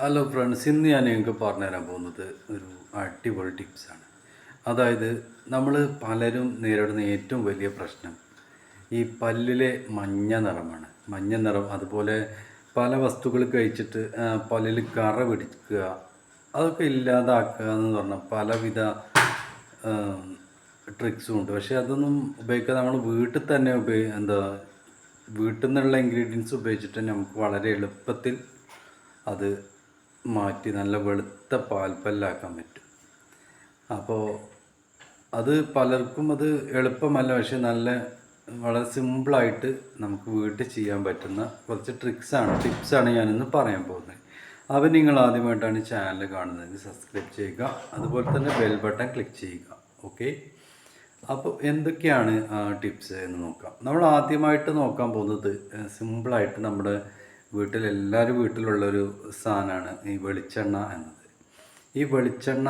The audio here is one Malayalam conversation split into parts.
ഹലോ ഫ്രണ്ട്സ്, ഇന്ന് ഞാൻ നിങ്ങൾക്ക് പറഞ്ഞുതരാൻ പോകുന്നത് ഒരു അടിപൊളി ടിപ്സാണ്. അതായത് നമ്മൾ പലരും നേരിടുന്ന ഏറ്റവും വലിയ പ്രശ്നം ഈ പല്ലിലെ മഞ്ഞ നിറമാണ്. മഞ്ഞ നിറം, അതുപോലെ പല വസ്തുക്കൾ കഴിച്ചിട്ട് പല്ലിൽ കറ പിടിക്കുക, അതൊക്കെ ഇല്ലാതാക്കുക എന്ന് പറഞ്ഞാൽ പലവിധ ട്രിക്സും ഉണ്ട്. പക്ഷേ അതൊന്നും ഉപയോഗിക്കാതെ നമ്മൾ വീട്ടിൽ തന്നെ വീട്ടിൽ നിന്നുള്ള ഇൻഗ്രീഡിയൻസ് ഉപയോഗിച്ചിട്ട് നമുക്ക് വളരെ എളുപ്പത്തിൽ അത് മാറ്റി നല്ല വെളുത്ത പാൽപ്പല്ലാക്കാൻ പറ്റും. അപ്പോൾ അത് പലർക്കും അത് എളുപ്പമല്ല, പക്ഷെ വളരെ സിമ്പിളായിട്ട് നമുക്ക് വീട്ടിൽ ചെയ്യാൻ പറ്റുന്ന കുറച്ച് ടിപ്സാണ് ഞാനിന്ന് പറയാൻ പോകുന്നത്. അപ്പോൾ നിങ്ങൾ ആദ്യമായിട്ടാണ് ചാനൽ കാണുന്നതെങ്കിൽ സബ്സ്ക്രൈബ് ചെയ്യുക, അതുപോലെ തന്നെ ബെൽ ബട്ടൺ ക്ലിക്ക് ചെയ്യുക. ഓക്കെ, അപ്പോൾ എന്തൊക്കെയാണ് ടിപ്സ് എന്ന് നോക്കാം. നമ്മൾ ആദ്യമായിട്ട് നോക്കാൻ പോകുന്നത് സിമ്പിളായിട്ട് നമ്മുടെ എല്ലാവരും വീട്ടിലുള്ളൊരു സാധനമാണ് ഈ വെളിച്ചെണ്ണ എന്നത്. ഈ വെളിച്ചെണ്ണ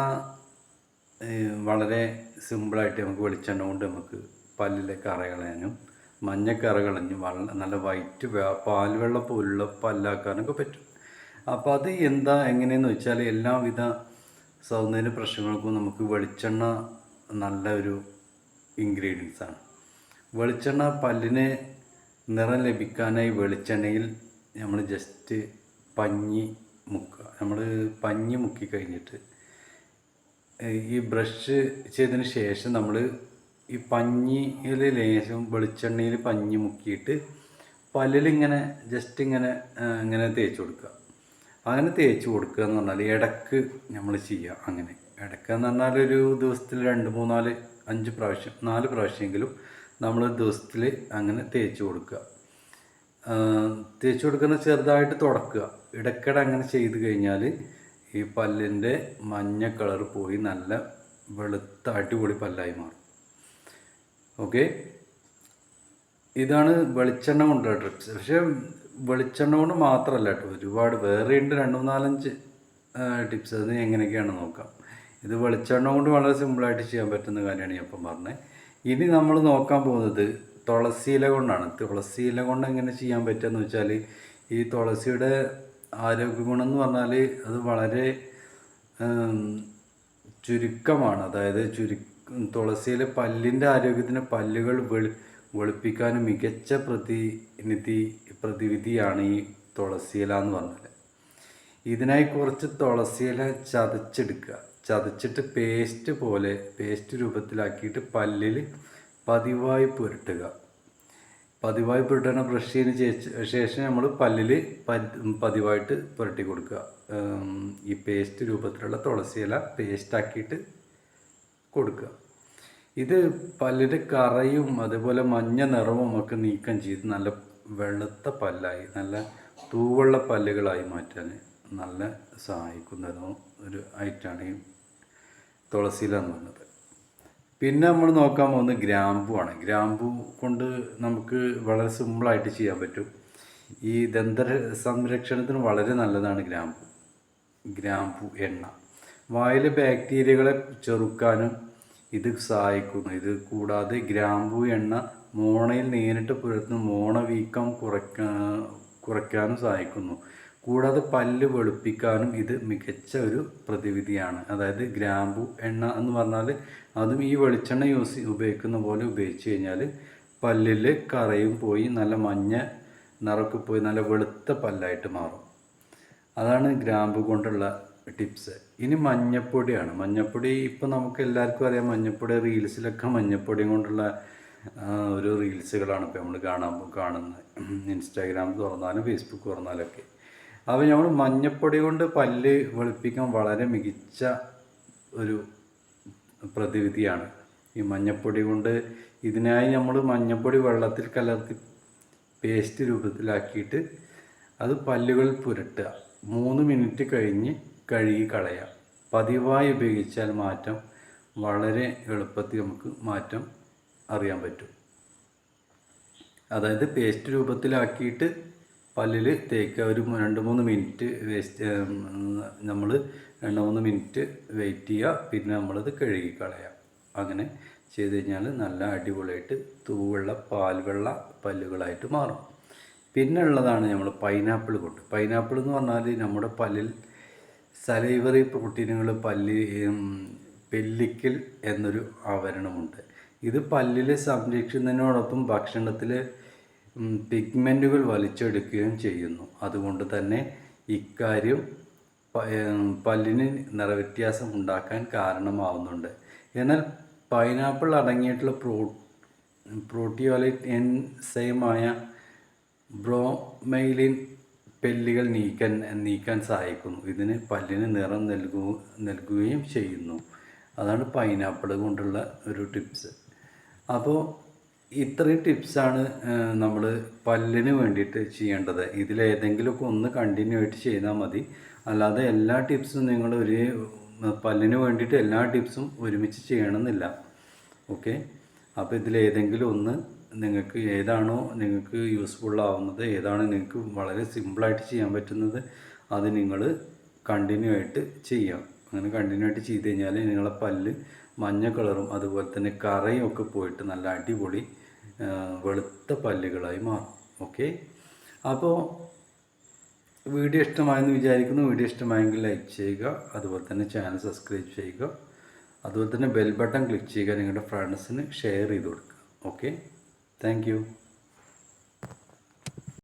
വളരെ സിമ്പിളായിട്ട് നമുക്ക് വെളിച്ചെണ്ണ കൊണ്ട് നമുക്ക് പല്ലിലെ കറ കളയാനും മഞ്ഞക്കറ കളഞ്ഞ് നല്ല വൈറ്റ് പാൽവെള്ളം പോലുള്ള പല്ലാക്കാനൊക്കെ പറ്റും. അപ്പോൾ അത് എങ്ങനെയെന്ന് വെച്ചാൽ എല്ലാവിധ സൗന്ദര്യ പ്രശ്നങ്ങൾക്കും നമുക്ക് വെളിച്ചെണ്ണ നല്ല ഒരു ഇൻഗ്രീഡിയൻസാണ്. വെളിച്ചെണ്ണ പല്ലിന് നിറം ലഭിക്കാനായി വെളിച്ചെണ്ണയിൽ നമ്മൾ ജസ്റ്റ് പഞ്ഞി മുക്കുക. നമ്മൾ പഞ്ഞി മുക്കി കഴിഞ്ഞിട്ട് ഈ ബ്രഷ് ചെയ്തതിന് ശേഷം നമ്മൾ ഈ പഞ്ഞിയിൽ ലേശം വെളിച്ചെണ്ണയിൽ പഞ്ഞി മുക്കിയിട്ട് പല്ലിലിങ്ങനെ ജസ്റ്റ് ഇങ്ങനെ തേച്ച് കൊടുക്കുക. അങ്ങനെ തേച്ച് കൊടുക്കുക എന്ന് പറഞ്ഞാൽ ഇടക്ക് നമ്മൾ ചെയ്യുക. അങ്ങനെ ഇടയ്ക്കെന്ന് പറഞ്ഞാൽ ഒരു ദിവസത്തിൽ 2, 3, 4, 5 പ്രാവശ്യം 4 പ്രാവശ്യമെങ്കിലും നമ്മൾ ദിവസത്തിൽ അങ്ങനെ തേച്ച് കൊടുക്കുക. തേച്ച് കൊടുക്കുന്ന ചെറുതായിട്ട് തുടക്കുക. ഇടയ്ക്കിടെ അങ്ങനെ ചെയ്ത് കഴിഞ്ഞാൽ ഈ പല്ലിൻ്റെ മഞ്ഞ കളർ പോയി നല്ല വെളുത്ത അടിപൊളി പല്ലായി മാറും. ഓക്കെ, ഇതാണ് വെളിച്ചെണ്ണ കൊണ്ടുള്ള ട്രിപ്സ്. പക്ഷേ വെളിച്ചെണ്ണ കൊണ്ട് മാത്രമല്ല കേട്ടോ, ഒരുപാട് വേറെ ഉണ്ട്, 2, 4, 5 ടിപ്സ്. അത് എങ്ങനെയൊക്കെയാണ് നോക്കാം. ഇത് വെളിച്ചെണ്ണ കൊണ്ട് വളരെ സിമ്പിളായിട്ട് ചെയ്യാൻ പറ്റുന്ന കാര്യമാണ് ഞാൻ ഇപ്പം പറഞ്ഞത്. ഇനി നമ്മൾ നോക്കാൻ പോകുന്നത് തുളസിയില കൊണ്ടാണ്. തുളസിയില കൊണ്ട് എങ്ങനെ ചെയ്യാൻ പറ്റുകയെന്ന് വെച്ചാൽ, ഈ തുളസിയുടെ ആരോഗ്യ ഗുണം എന്ന് പറഞ്ഞാൽ അത് വളരെ ചുരുക്കമാണ്. അതായത് തുളസിയില പല്ലിൻ്റെ ആരോഗ്യത്തിന്, പല്ലുകൾ വെളുപ്പിക്കാനും മികച്ച പ്രതിവിധിയാണ് ഈ തുളസിയില എന്ന് പറഞ്ഞാൽ. ഇതിനായി കുറച്ച് തുളസിയില ചതച്ചിട്ട് പേസ്റ്റ് രൂപത്തിലാക്കിയിട്ട് പല്ലിൽ പതിവായി പുരട്ടുക. പതിവായി പുരട്ടുന്ന ബ്രഷ് ചെയ്തതിന് ശേഷം നമ്മൾ പല്ലിൽ പതിവായിട്ട് പുരട്ടി കൊടുക്കുക. ഈ പേസ്റ്റ് രൂപത്തിലുള്ള തുളസിയില പേസ്റ്റാക്കിയിട്ട് കൊടുക്കുക. ഇത് പല്ലിൻ്റെ കറയും അതുപോലെ മഞ്ഞ നിറവും ഒക്കെ നീക്കം ചെയ്ത് നല്ല വെളുത്ത പല്ലായി, നല്ല തൂവുള്ള പല്ലുകളായി മാറ്റാൻ നല്ല സഹായിക്കുന്ന ഒരു ഐറ്റമാണ് ഈ തുളസിയില എന്ന് പറഞ്ഞത്. പിന്നെ നമ്മൾ നോക്കാൻ പോകുന്നത് ഗ്രാമ്പു ആണ്. ഗ്രാമ്പു കൊണ്ട് നമുക്ക് വളരെ സിമ്പിളായിട്ട് ചെയ്യാൻ പറ്റും. ഈ സംരക്ഷണത്തിന് വളരെ നല്ലതാണ് ഗ്രാമ്പു എണ്ണ. വായിലെ ബാക്ടീരിയകളെ ചെറുക്കാനും ഇത് സഹായിക്കുന്നു. ഇത് കൂടാതെ ഗ്രാമ്പു എണ്ണ മോണയിൽ നേരിട്ട് പുരട്ടുന്ന മോണവീക്കം കുറയ്ക്കാനും സഹായിക്കുന്നു. കൂടാതെ പല്ല് വെളുപ്പിക്കാനും ഇത് മികച്ച ഒരു പ്രതിവിധിയാണ്. അതായത് ഗ്രാമ്പു എണ്ണ എന്ന് പറഞ്ഞാൽ അതും ഈ വെളിച്ചെണ്ണ ഉപയോഗിക്കുന്ന പോലെ ഉപയോഗിച്ച് കഴിഞ്ഞാൽ പല്ലിൽ കറയും പോയി നല്ല മഞ്ഞ നിറമൊക്കെ പോയി നല്ല വെളുത്ത പല്ലായിട്ട് മാറും. അതാണ് ഗ്രാമ്പു കൊണ്ടുള്ള ടിപ്സ്. ഇനി മഞ്ഞപ്പൊടിയാണ്. മഞ്ഞപ്പൊടി ഇപ്പോൾ നമുക്ക് എല്ലാവർക്കും അറിയാം. മഞ്ഞപ്പൊടി റീൽസിലൊക്കെ മഞ്ഞപ്പൊടി കൊണ്ടുള്ള ഒരു റീൽസുകളാണ് ഇപ്പോൾ നമ്മൾ കാണുന്നത്. ഇൻസ്റ്റാഗ്രാം തുറന്നാലും ഫേസ്ബുക്ക് തുറന്നാലൊക്കെ. അപ്പോൾ നമ്മൾ മഞ്ഞപ്പൊടി കൊണ്ട് പല്ല് വെളുപ്പിക്കാൻ വളരെ മികച്ച ഒരു പ്രതിവിധിയാണ് ഈ മഞ്ഞപ്പൊടി കൊണ്ട്. ഇതിനായി നമ്മൾ മഞ്ഞപ്പൊടി വെള്ളത്തിൽ കലർത്തി പേസ്റ്റ് രൂപത്തിലാക്കിയിട്ട് അത് പല്ലുകളിൽ പുരട്ടുക. 3 മിനിറ്റ് കഴിഞ്ഞ് കഴുകി കളയുക. പതിവായി ഉപയോഗിച്ചാൽ വളരെ എളുപ്പത്തിൽ നമുക്ക് മാറ്റം അറിയാൻ പറ്റും. അതായത് പേസ്റ്റ് രൂപത്തിലാക്കിയിട്ട് പല്ലിൽ തേക്കുക. ഒരു 2-3 മിനിറ്റ് നമ്മൾ 2-3 മിനിറ്റ് വെയിറ്റ് ചെയ്യുക. പിന്നെ നമ്മളത് കഴുകി കളയാം. അങ്ങനെ ചെയ്ത് കഴിഞ്ഞാൽ നല്ല അടിപൊളിയായിട്ട് തൂവുള്ള പാൽവെള്ള പല്ലുകളായിട്ട് മാറും. പിന്നെ ഉള്ളതാണ് നമ്മൾ പൈനാപ്പിൾ എന്ന് പറഞ്ഞാൽ നമ്മുടെ പല്ലിൽ സലൈവറി പ്രോട്ടീനുകൾ പെല്ലിക്കൽ എന്നൊരു ആവരണമുണ്ട്. ഇത് പല്ലിലെ സംരക്ഷിക്കുന്നതിനോടൊപ്പം ഭക്ഷണത്തിൽ പിഗ്മെൻറ്റുകൾ വലിച്ചെടുക്കുകയും ചെയ്യുന്നു. അതുകൊണ്ട് തന്നെ ഇക്കാര്യം പല്ലിന് നിറവ്യത്യാസം ഉണ്ടാക്കാൻ കാരണമാവുന്നുണ്ട്. എന്നാൽ പൈനാപ്പിൾ അടങ്ങിയിട്ടുള്ള പ്രോട്ടിയോലൈറ്റ് എൻസൈമായ ബ്രോമൈലിൻ പെല്ലുകൾ നീക്കാൻ സഹായിക്കുന്നു. ഇതിന് പല്ലിന് നിറം നൽകുകയും ചെയ്യുന്നു. അതാണ് പൈനാപ്പിൾ കൊണ്ടുള്ള ഒരു ടിപ്സ്. അപ്പോൾ ഇത്രയും ടിപ്സാണ് നമ്മൾ പല്ലിന് വേണ്ടിയിട്ട് ചെയ്യേണ്ടത്. ഇതിലേതെങ്കിലുമൊക്കെ ഒന്ന് കണ്ടിന്യൂ ആയിട്ട് ചെയ്താൽ മതി. അല്ലാതെ എല്ലാ ടിപ്സും നിങ്ങൾ പല്ലിന് വേണ്ടിയിട്ട് എല്ലാ ടിപ്സും ഒരുമിച്ച് ചെയ്യണമെന്നില്ല. ഓക്കെ, അപ്പോൾ ഇതിലേതെങ്കിലും ഒന്ന് ഏതാണോ നിങ്ങൾക്ക് യൂസ്ഫുൾ ആവുന്നത്, ഏതാണോ നിങ്ങൾക്ക് വളരെ സിമ്പിളായിട്ട് ചെയ്യാൻ പറ്റുന്നത്, അത് നിങ്ങൾ കണ്ടിന്യൂ ആയിട്ട് ചെയ്യാം. അങ്ങനെ കണ്ടിന്യൂ ആയിട്ട് ചെയ്ത് കഴിഞ്ഞാൽ നിങ്ങളെ പല്ല് മഞ്ഞ കളറും അതുപോലെ തന്നെ കറയും ഒക്കെ പോയിട്ട് നല്ല അടിപൊളി വെളുത്ത പല്ലുകളായി മാറും. ഓക്കെ, അപ്പോൾ വീഡിയോ ഇഷ്ടമായെന്ന് വിചാരിക്കുന്നു. വീഡിയോ ഇഷ്ടമായെങ്കിൽ ലൈക്ക് ചെയ്യുക, അതുപോലെ തന്നെ ചാനൽ സബ്സ്ക്രൈബ് ചെയ്യുക, അതുപോലെ തന്നെ ബെൽ ബട്ടൺ ക്ലിക്ക് ചെയ്യുക, നിങ്ങളുടെ ഫ്രണ്ട്സിന് ഷെയർ ചെയ്ത് കൊടുക്കുക. Okay, thank you.